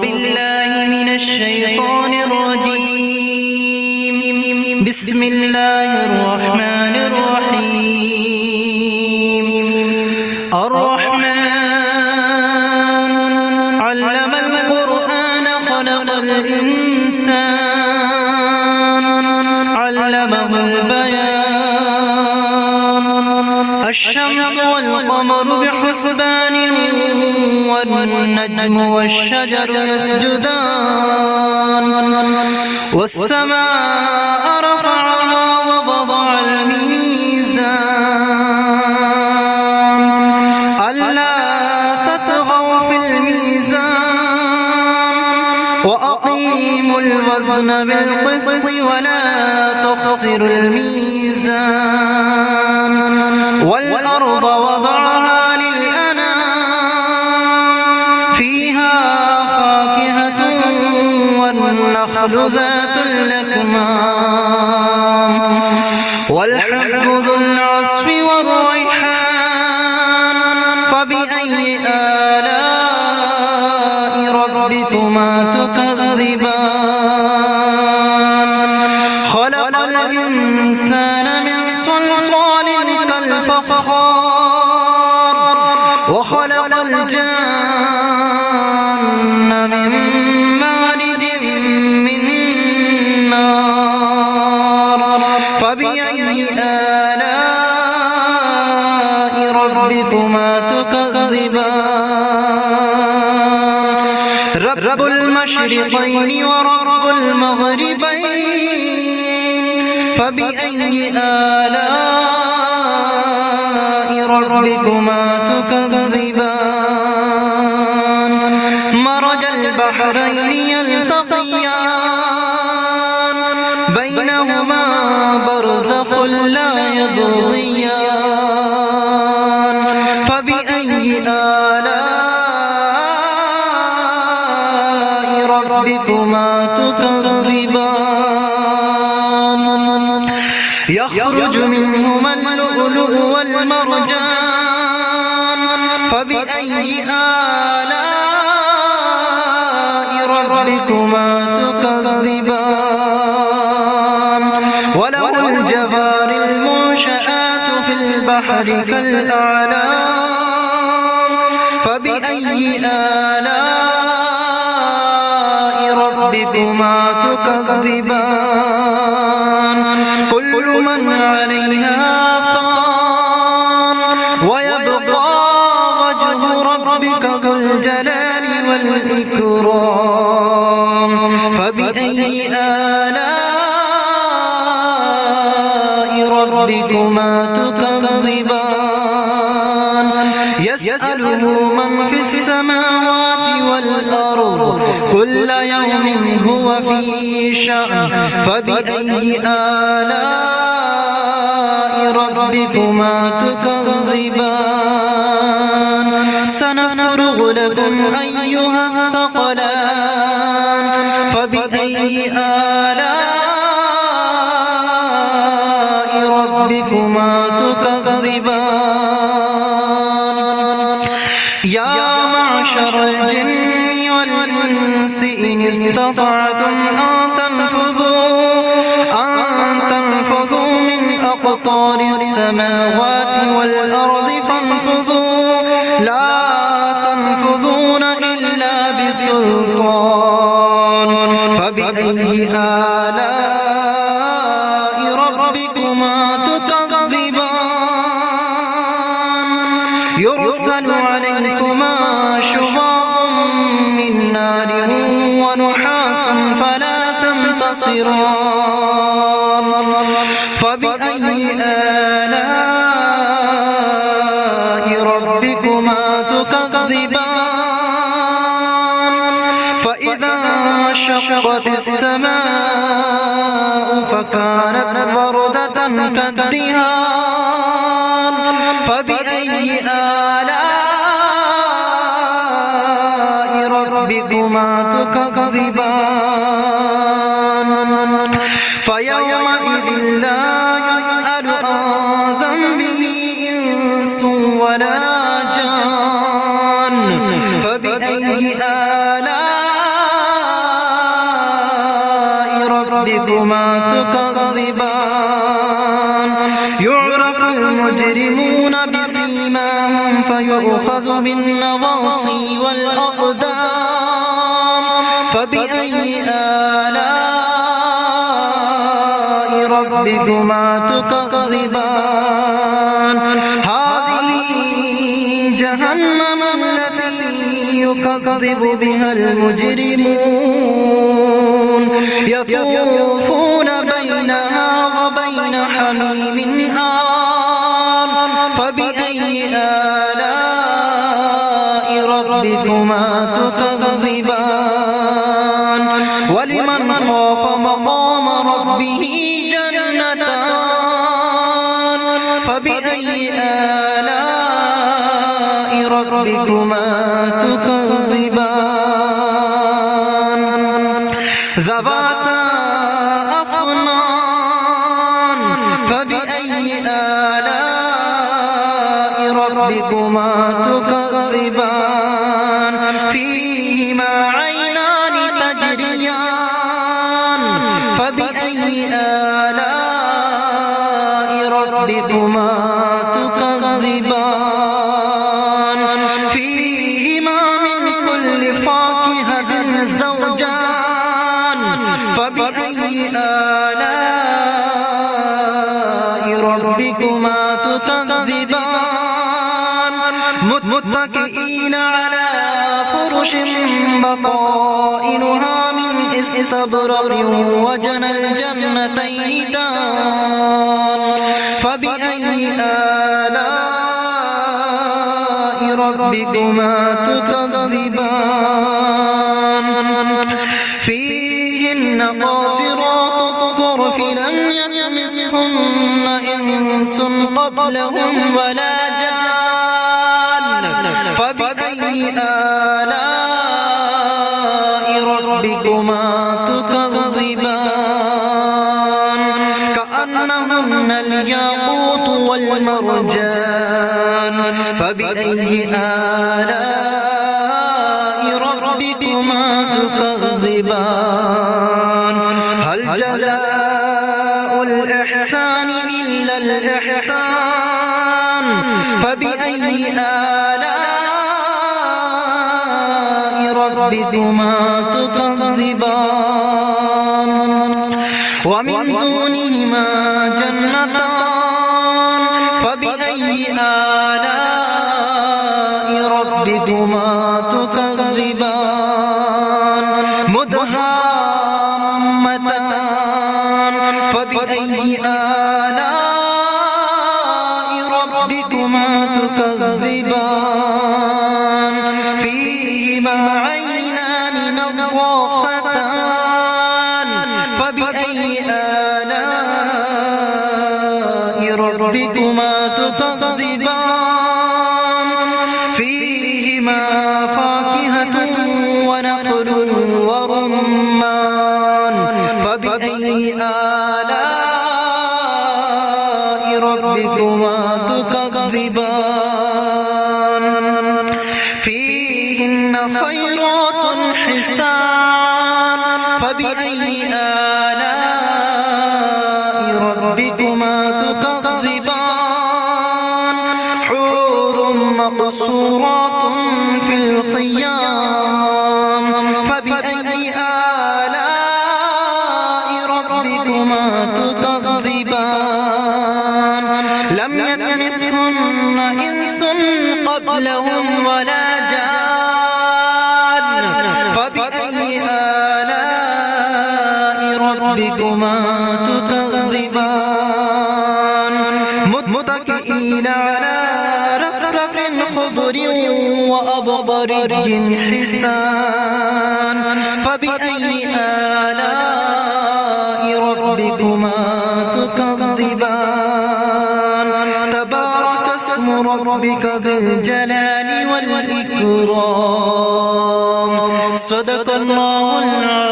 بالله من الشيطان الرجيم. بسم الله الرحمن الرحيم. الرحمن علم القرآن خلق الإنسان علمه البيان. الشمس والقمر بحسبان والنجم والشجر يسجدان. والسماء رفعها ووضع الميزان ألا تطغوا في الميزان وأقيموا الوزن بالقسط ولا تخسروا الميزان. والأرض وضعها للأنام فيها فاكهة والنخل ذات الأكمام والحب ذو العصف والريحان. فبأي آلاء ربكما تكذبان. خلق الإنسان من صلصال كالفخار وخلق الجان من مارج من نار. فبأي آلاء ربكما تكذبان. رب المشرقين ورب المغربين. فبأي آلاء ربكما تكذبان. مرج البحرين يلتقيان بينهما برزخ لا يبغيان. فبأي آلاء ربكما تكذبان. يخرج منهما اللؤلؤ والمرجان. فبأي آلاء ربكما تكذبان. وله الجوار المنشآت في البحر كالأعلام. فبأي آلاء ربكما تكذبان. كل من عليها فان ويبقى وجه ربك ذو الجلال والإكرام. فبأي آلاء ربكما تكذبان. يسأله من في السماوات والأرض كل يوم هو في شأن. فبأي آلاء ربكما تكذبان. سنفرغ لكم أيها الثقلان. فبأي آلاء ربكما تكذبان. يا معشر الجن والإنس إن استطعتم أن تنفذوا من أقطار السماوات والأرض فانفذوا لا تنفذون إلا بسلطان. فبأي آلاء ربكما تكذبان. يرسل عليكما شواظ من نار ونحاس فلا تنتصران. فبأي آلاء ربكما تكذبان. فإذا انشقت السماء فكانت وردة كالدهان. فبأي آلاء ربكما تكذبان. فيومئذ لا يسأل عن ذنبه إنس ولا جان. فبأي آلاء ربكما تكذبان يعرف المجرمون بسيماهم فيؤخذ بالنواصي والأقدام فبأي آلاء ربكما تكذبان هذه جهنم التي يكذب بها المجرمون يطوفون بينها وبين حميم آن فبأي آلاء ربكما تكذبان ولمن خاف مقام ربه جنتان فبأي آلاء ربكما تكذبان ذواتا أفنان فبأي آلاء ربكما تكذبان فيهما عينان تجريان فبأي آلاء ربكما تكذبان فيهما من كل فاكهة زوجان فبأي آلاء ربكما تكذبان متكئين على فرش بطائنها من استبرق وجنى الجنتين دان فبأي آلاء ربكما تكذبان فيهن قاصرات الطرف لم يطمثهن إنس قبلهم ولا جان فبأي آلاء ربكما تكذبان كأنهن الياقوت والمرجان فبأي آلاء ربكما تكذبان هل جزاء الإحسان إلا الإحسان فبأي آلاء ربكما تكذبان ومن دونهما جنتان فبأي آلاء ربكما تكذبان مدهامتان فبأي آلاء ربكما تكذبان فيهما عينان نضاختان فبأي آلاء ربكما تكذبان فيهما فاكهة ونخل ورمان فبأي آلاء ربكما تكذبان فيهن خيرات حسان فبأي آلاء ربكما تكذبان حور مقصورات في الخيام فبأي آلاء ربكما تكذبان لم يطمثهن إنس قبلهم ولا جان فبأي آلاء ربكما تكذبان متكئين على رفرف خضر وأبقري حسان فبأي آلاء ربكما تكذبان تبارك اسم ربك ذي الجلال والإكرام صدق الله العظيم.